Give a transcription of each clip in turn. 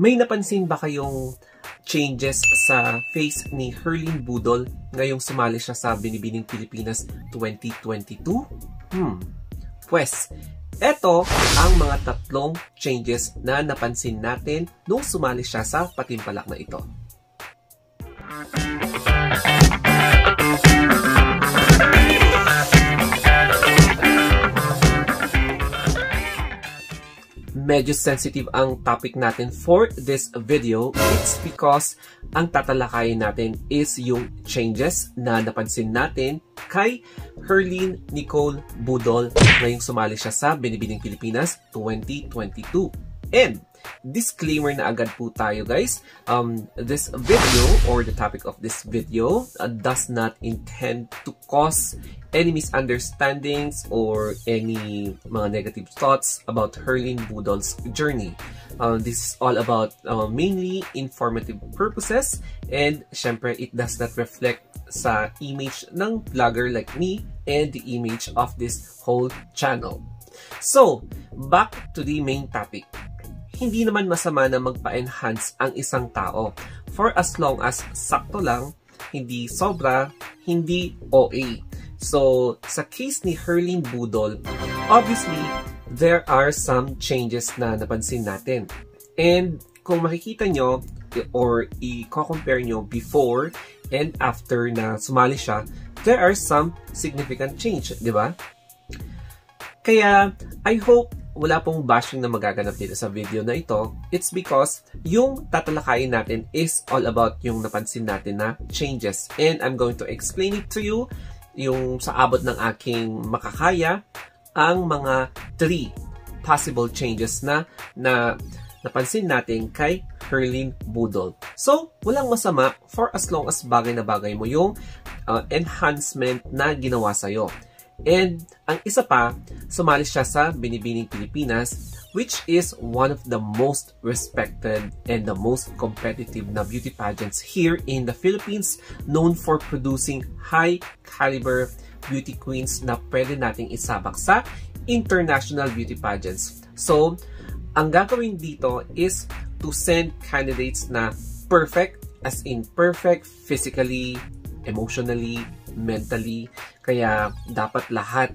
May napansin ba kayong changes sa face ni Herlyn Budol ngayong sumali siya sa Binibining Pilipinas 2022? Pues, eto ang mga tatlong changes na napansin natin nung sumali siya sa patimpalak na ito. Medyo sensitive ang topic natin for this video. It's because ang tatalakayin natin is yung changes na napansin natin kay Herlyn Nicole Budol ngayong sumali siya sa Binibining Pilipinas 2022. And disclaimer na agad po tayo, guys. This video or the topic of this video does not intend to cause any misunderstandings or any mga negative thoughts about Herlyn Budol's journey. This is all about mainly informative purposes, and syempre it does not reflect sa image ng vlogger like me and the image of this whole channel. So, back to the main topic. Hindi naman masama na magpa-enhance ang isang tao for as long as sakto lang, hindi sobra, hindi OA. So, sa case ni Herlyn Budol, obviously, there are some changes na napansin natin. And kung makikita nyo or i-compare nyo before and after na sumali siya, there are some significant change, di ba? Kaya, I hope wala pong bashing na magaganap dito sa video na ito. It's because yung tatalakayin natin is all about yung napansin natin na changes. And I'm going to explain it to you, yung sa abot ng aking makakaya, ang mga 3 possible changes na napansin natin kay Herlyn Budol. So, walang masama for as long as bagay na bagay mo yung enhancement na ginawa sa'yo. And ang isa pa, sumali siya sa Binibining Pilipinas, which is one of the most respected and the most competitive na beauty pageants here in the Philippines, known for producing high caliber beauty queens na pwede nating isabak sa international beauty pageants. So, ang gagawin dito is to send candidates na perfect, as in perfect physically, emotionally, mentally. Kaya dapat lahat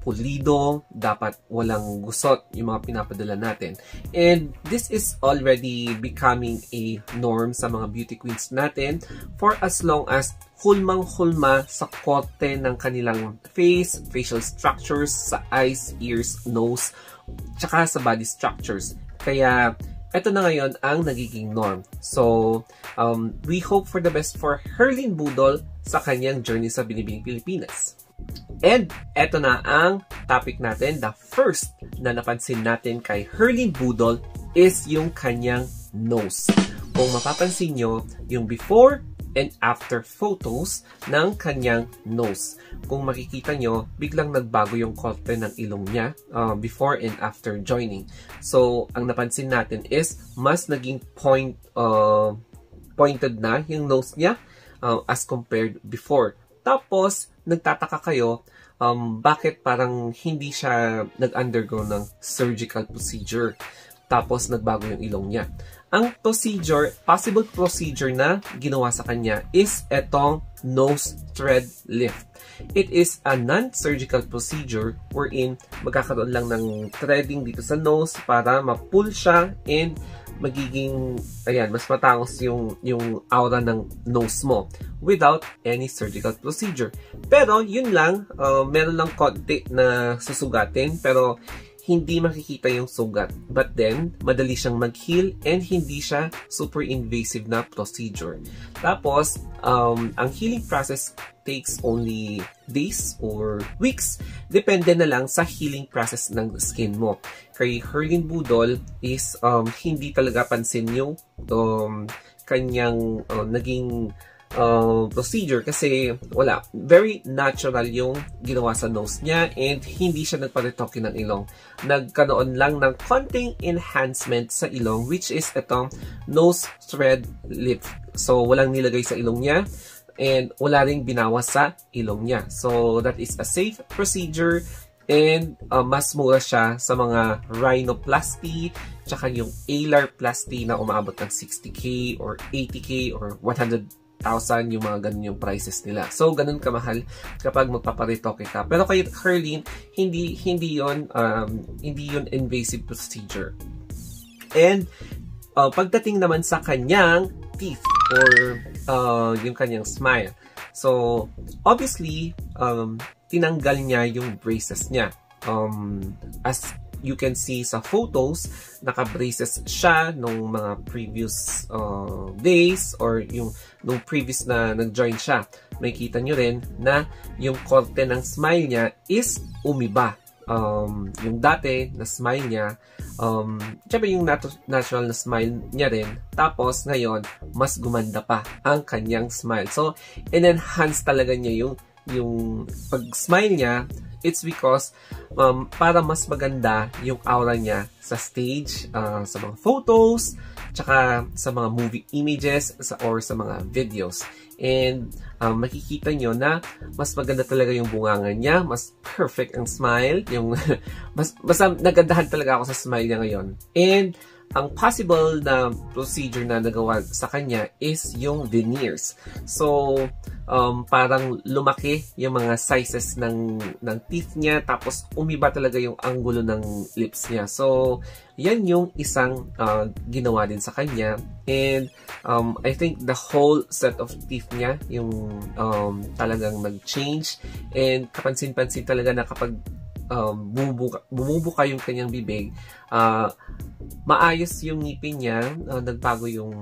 pulido, dapat walang gusot yung mga pinapadala natin. And this is already becoming a norm sa mga beauty queens natin for as long as hulmang-hulma sa kote ng kanilang face, facial structures, sa eyes, ears, nose, tsaka sa body structures. Kaya ito na ngayon ang nagiging norm. So, we hope for the best for Herlyn Budol sa kanyang journey sa Binibining Pilipinas. And ito na ang topic natin. The first na napansin natin kay Herlyn Budol is yung kanyang nose. Kung mapapansin nyo, yung before and after photos ng kanyang nose. Kung makikita nyo, biglang nagbago yung kote ng ilong niya before and after joining. So, ang napansin natin is mas naging pointed na yung nose niya as compared before. Tapos, nagtataka kayo bakit parang hindi siya nag-undergo ng surgical procedure. Tapos, nagbago yung ilong niya. Ang possible procedure na ginawa sa kanya is etong nose thread lift. It is a non-surgical procedure wherein magkakaroon lang ng threading dito sa nose para ma-pull siya and magiging, ayan, mas matangos yung aura ng nose mo without any surgical procedure. Pero, yun lang, meron lang konti na susugatin, pero hindi makikita yung sugat. But then, madali siyang mag-heal and hindi siya super invasive na procedure. Tapos, ang healing process takes only days or weeks. Depende na lang sa healing process ng skin mo. Kay Herlyn Budol is hindi talaga pansin yung kanyang naging procedure kasi wala. Very natural yung ginawa sa nose niya and hindi siya nagparetoke ng ilong. Nagkaroon lang ng konting enhancement sa ilong which is itong nose thread lift. So, walang nilagay sa ilong niya and wala ring binawas sa ilong niya. So, that is a safe procedure And mas mura siya sa mga rhinoplasty, tsaka yung alarplasty na umaabot ng 60K or 80K or 100,000, yung mga ganun yung prices nila. So, ganun kamahal kapag magpaparetoke ka. Pero kay Herlene, hindi yun invasive procedure. And pagdating naman sa kanyang teeth or yung kanyang smile. So, obviously, tinanggal niya yung braces niya. As you can see sa photos, naka-braces siya nung mga previous days or nung previous na nag-join siya. Makikita nyo rin na yung korte ng smile niya is umiba. Yung dati na smile niya, syempre yung natural na smile niya rin. Tapos ngayon, mas gumanda pa ang kanyang smile. So, in-enhance talaga niya yung pag-smile niya. It's because para mas maganda yung aura niya sa stage, sa mga photos, tsaka sa mga movie images or sa mga videos. And makikita nyo na mas maganda talaga yung bunganga niya, mas perfect ang smile, mas nagandahan talaga ako sa smile niya ngayon. And ang possible na procedure na nagawa sa kanya is yung veneers. So, parang lumaki yung mga sizes ng teeth niya, tapos umiba talaga yung angulo ng lips niya. So, yan yung isang ginawa din sa kanya. And I think the whole set of teeth niya, yung talagang nag-change. And kapansin-pansin talaga na kapag bumubuka yung kanyang bibig, maayos yung ngipin niya, nagbago yung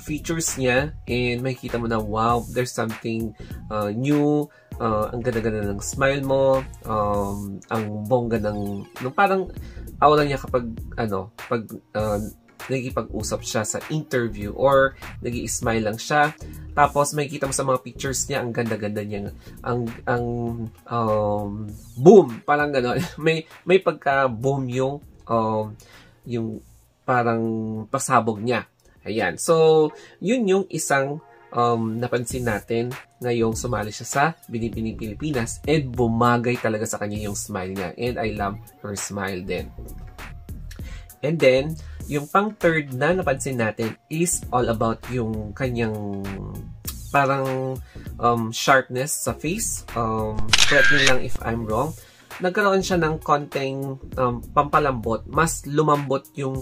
features niya, and makikita mo na wow, there's something new, ang ganda-ganda ng smile mo, ang bongga ng parang aura niya kapag nagkipag-usap siya sa interview or nag-i-smile lang siya. Tapos makikita mo sa mga pictures niya, ang ganda-ganda niya, ang boom, parang gano'n. may pagka-boom yung parang pasabog niya. Ayan. So, yun yung isang napansin natin ngayong sumali siya sa Binibining Pilipinas, and bumagay talaga sa kanya yung smile niya. And I love her smile din. And then, yung pang-third na napansin natin is all about yung kanyang parang sharpness sa face. Correct me lang if I'm wrong. Nagkaroon siya ng konting pampalambot. Mas lumambot yung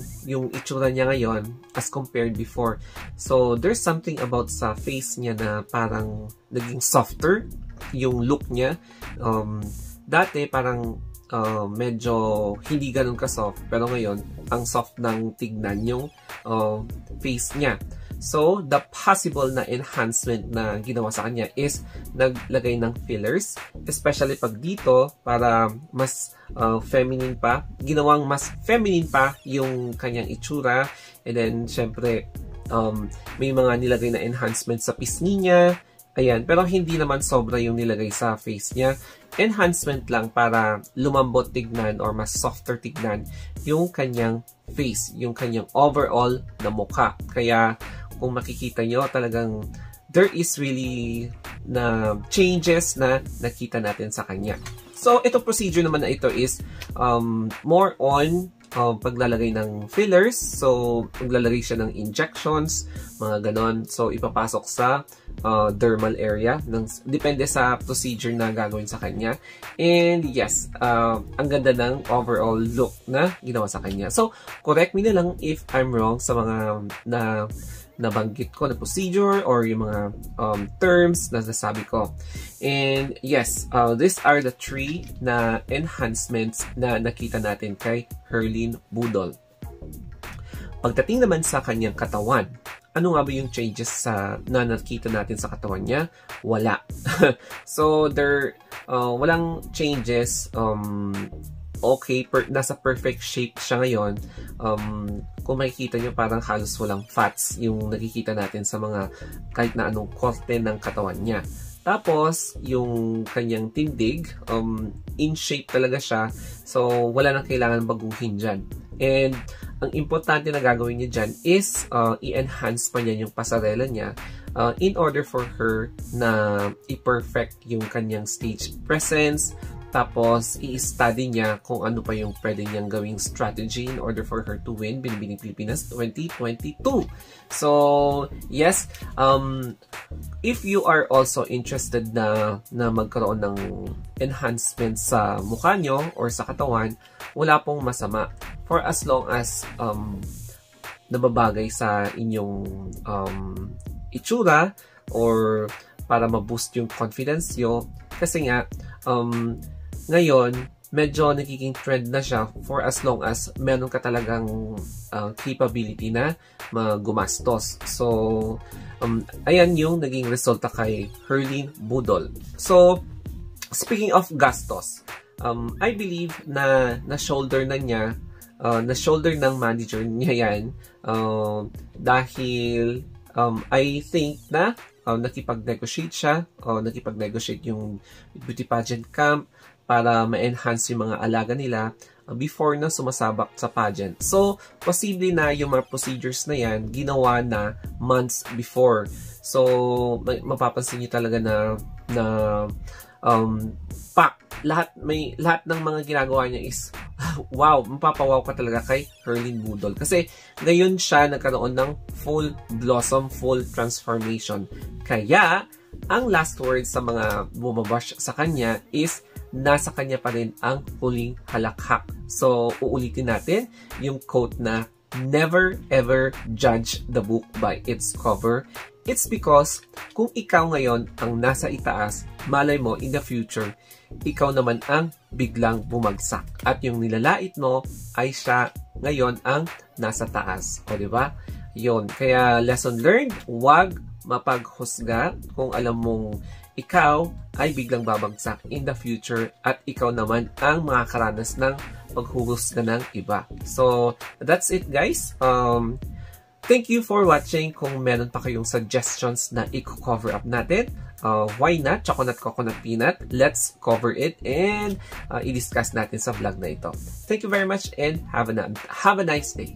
itsura niya ngayon as compared before. So, there's something about sa face niya na parang naging softer yung look niya. Dati parang medyo hindi ganun ka-soft. Pero ngayon, ang soft ng tignan yung face niya. So, the possible na enhancement na ginawa sa kanya is naglagay ng fillers. Especially pag dito, para mas feminine pa. Ginawang mas feminine pa yung kanyang itsura. And then, syempre, may mga nilagay na enhancement sa pisngi niya. Ayan, pero hindi naman sobra yung nilagay sa face niya. Enhancement lang para lumambot tignan or mas softer tignan yung kanyang face, yung kanyang overall na mukha. Kaya kung makikita nyo, talagang there is really na changes na nakita natin sa kanya. So, itong procedure naman na ito is more on paglalagay ng fillers. So, paglalagay siya ng injections, mga ganon. So, ipapasok sa dermal area. Depende sa procedure na gagawin sa kanya. And yes, ang ganda ng overall look na ginawa sa kanya. So, correct me na lang if I'm wrong sa mga nabanggit ko na procedure or yung mga terms na nasabi ko. And yes, these are the 3 na enhancements na nakita natin kay Herlene Budol. Pagdating naman sa kanyang katawan, ano nga ba yung changes na nakita natin sa katawan niya? Wala. So, walang changes. Okay, nasa perfect shape siya ngayon. Kung makikita nyo, parang halos walang fats yung nakikita natin sa mga kahit na anong korte ng katawan niya. Tapos, yung kanyang tindig, in shape talaga siya. So, wala nang kailangan baguhin dyan. And, ang importante na gagawin niya dyan is i-enhance pa niya yung pasarela niya in order for her na i-perfect yung kanyang stage presence, Tapos, i-study niya kung ano pa yung pwede niyang gawing strategy in order for her to win Binibining Pilipinas 2022. So, yes, if you are also interested na magkaroon ng enhancement sa mukha nyo or sa katawan, wala pong masama. For as long as nababagay sa inyong itsura or para ma-boost yung confidence nyo. Kasi nga, ngayon, medyo nagiging trend na siya for as long as meron ka talagang capability na gumastos. So, ayan yung naging resulta kay Herlyn Budol. So, speaking of gastos, I believe na na-shoulder na niya, na-shoulder ng manager niya yan dahil I think na nakipag-negotiate siya, nakipag-negotiate yung beauty pageant camp para ma-enhance yung mga alaga nila before na sumasabak sa pageant. So, posible na yung mga procedures na yan ginawa na months before. So, mapapansin niyo talaga na lahat ng mga ginagawa niya is wow, mapapawaw ka talaga kay Herlyn Budol. Kasi ngayon siya nagkaroon ng full blossom, full transformation. Kaya, ang last word sa mga bumabash sa kanya is nasa kanya pa rin ang huling halakhak. So, uulitin natin yung quote na never ever judge the book by its cover. It's because kung ikaw ngayon ang nasa itaas, malay mo in the future, ikaw naman ang biglang bumagsak. At yung nilalait mo ay siya ngayon ang nasa taas. O diba? Yun. Kaya lesson learned, wag mapaghusga kung alam mong ikaw ay biglang babagsak in the future at ikaw naman ang makakaranas ng paghuhusga ng iba. So, that's it guys. Thank you for watching. Kung meron pa kayong suggestions na i-cover up natin, why not? Chocolate Coconut Peanut. Let's cover it and i-discuss natin sa vlog na ito. Thank you very much and have a nice day.